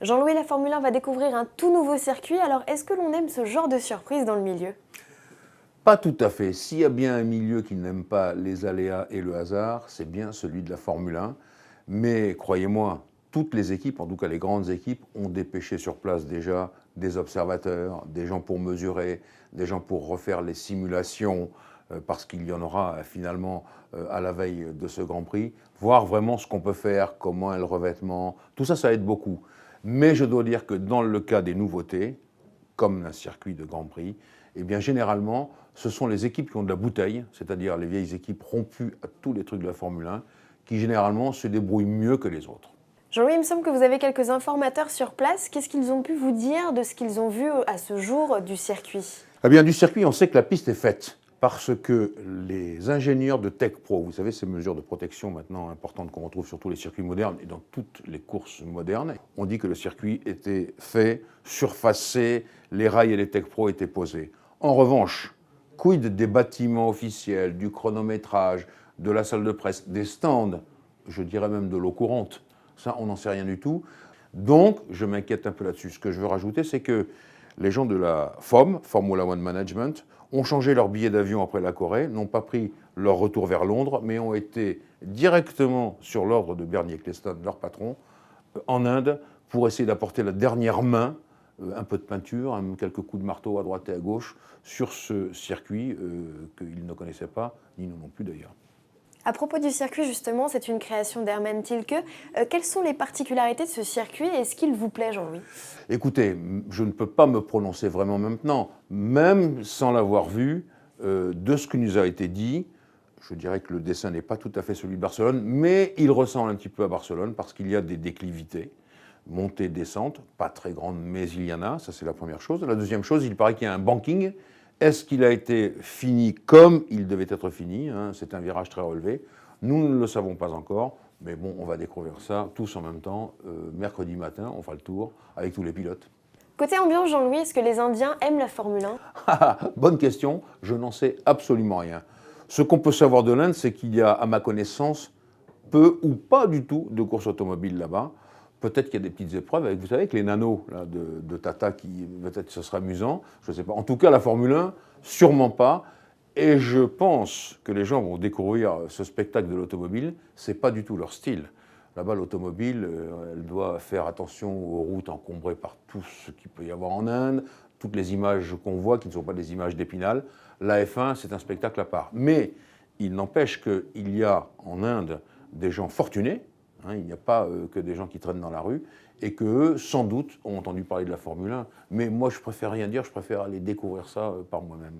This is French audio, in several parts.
Jean-Louis, la Formule 1 va découvrir un tout nouveau circuit, alors est-ce que l'on aime ce genre de surprise dans le milieu? Pas tout à fait. S'il y a bien un milieu qui n'aime pas les aléas et le hasard, c'est bien celui de la Formule 1. Mais croyez-moi, toutes les équipes, en tout cas les grandes équipes, ont dépêché sur place déjà des observateurs, des gens pour mesurer, des gens pour refaire les simulations, parce qu'il y en aura finalement à la veille de ce Grand Prix, voir vraiment ce qu'on peut faire, comment est le revêtement, tout ça, ça aide beaucoup. Mais je dois dire que dans le cas des nouveautés, comme un circuit de Grand Prix, eh bien généralement, ce sont les équipes qui ont de la bouteille, c'est-à-dire les vieilles équipes rompues à tous les trucs de la Formule 1, qui généralement se débrouillent mieux que les autres. Jean-Louis, il me semble que vous avez quelques informateurs sur place. Qu'est-ce qu'ils ont pu vous dire de ce qu'ils ont vu à ce jour du circuit? Eh bien, du circuit, on sait que la piste est faite parce que les ingénieurs de Tech Pro, vous savez, ces mesures de protection maintenant importantes qu'on retrouve sur tous les circuits modernes et dans toutes les courses modernes, on dit que le circuit était fait, surfacé, les rails et les Tech Pro étaient posés. En revanche, quid des bâtiments officiels, du chronométrage, de la salle de presse, des stands, je dirais même de l'eau courante, ça, on n'en sait rien du tout. Donc, je m'inquiète un peu là-dessus. Ce que je veux rajouter, c'est que les gens de la FOM, Formula One Management, ont changé leur billet d'avion après la Corée, n'ont pas pris leur retour vers Londres, mais ont été directement sur l'ordre de Bernie Ecclestone, leur patron, en Inde, pour essayer d'apporter la dernière main, un peu de peinture, quelques coups de marteau à droite et à gauche, sur ce circuit qu'ils ne connaissaient pas, ni nous non plus d'ailleurs. À propos du circuit, justement, c'est une création d'Hermann Tilke. Quelles sont les particularités de ce circuit et est-ce qu'il vous plaît, Jean-Louis? Écoutez, je ne peux pas me prononcer vraiment maintenant, même sans l'avoir vu, de ce qui nous a été dit. Je dirais que le dessin n'est pas tout à fait celui de Barcelone, mais il ressemble un petit peu à Barcelone parce qu'il y a des déclivités, montées, descentes, pas très grandes, mais il y en a, ça c'est la première chose. La deuxième chose, il paraît qu'il y a un banking. Est-ce qu'il a été fini comme il devait être fini, hein? C'est un virage très relevé. Nous ne le savons pas encore, mais bon, on va découvrir ça tous en même temps. Mercredi matin, on fera le tour avec tous les pilotes. Côté ambiance, Jean-Louis, est-ce que les Indiens aiment la Formule 1? Bonne question, je n'en sais absolument rien. Ce qu'on peut savoir de l'Inde, c'est qu'il y a, à ma connaissance, peu ou pas du tout de courses automobiles là-bas. Peut-être qu'il y a des petites épreuves avec, vous savez, avec les nanos là, de Tata, qui peut-être ce sera amusant, je ne sais pas. En tout cas, la Formule 1, sûrement pas. Et je pense que les gens vont découvrir ce spectacle de l'automobile, ce n'est pas du tout leur style. Là-bas, l'automobile, elle doit faire attention aux routes encombrées par tout ce qu'il peut y avoir en Inde, toutes les images qu'on voit qui ne sont pas des images d'Épinal. La F1, c'est un spectacle à part. Mais il n'empêche qu'il y a en Inde des gens fortunés, hein, il n'y a pas que des gens qui traînent dans la rue, et qu'eux, sans doute, ont entendu parler de la Formule 1. Mais moi, je préfère rien dire, je préfère aller découvrir ça par moi-même.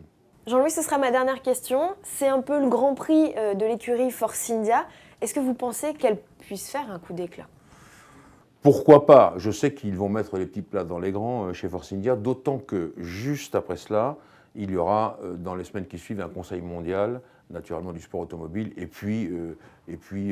Jean-Louis, ce sera ma dernière question. C'est un peu le Grand Prix de l'écurie Force India. Est-ce que vous pensez qu'elle puisse faire un coup d'éclat? Pourquoi pas? Je sais qu'ils vont mettre les petits plats dans les grands chez Force India, d'autant que juste après cela, il y aura dans les semaines qui suivent un conseil mondial, naturellement du sport automobile, et puis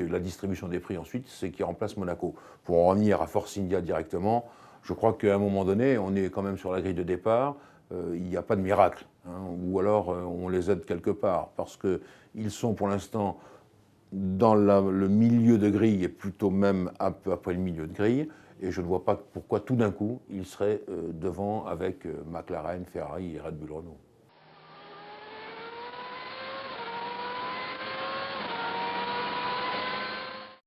la distribution des prix ensuite, c'est qui remplace Monaco. Pour en revenir à Force India directement, je crois qu'à un moment donné, on est quand même sur la grille de départ, il n'y a pas de miracle, hein, ou alors on les aide quelque part, parce qu'ils sont pour l'instant dans le milieu de grille et plutôt même un peu après le milieu de grille, et je ne vois pas pourquoi tout d'un coup ils seraient devant avec McLaren, Ferrari et Red Bull Renault.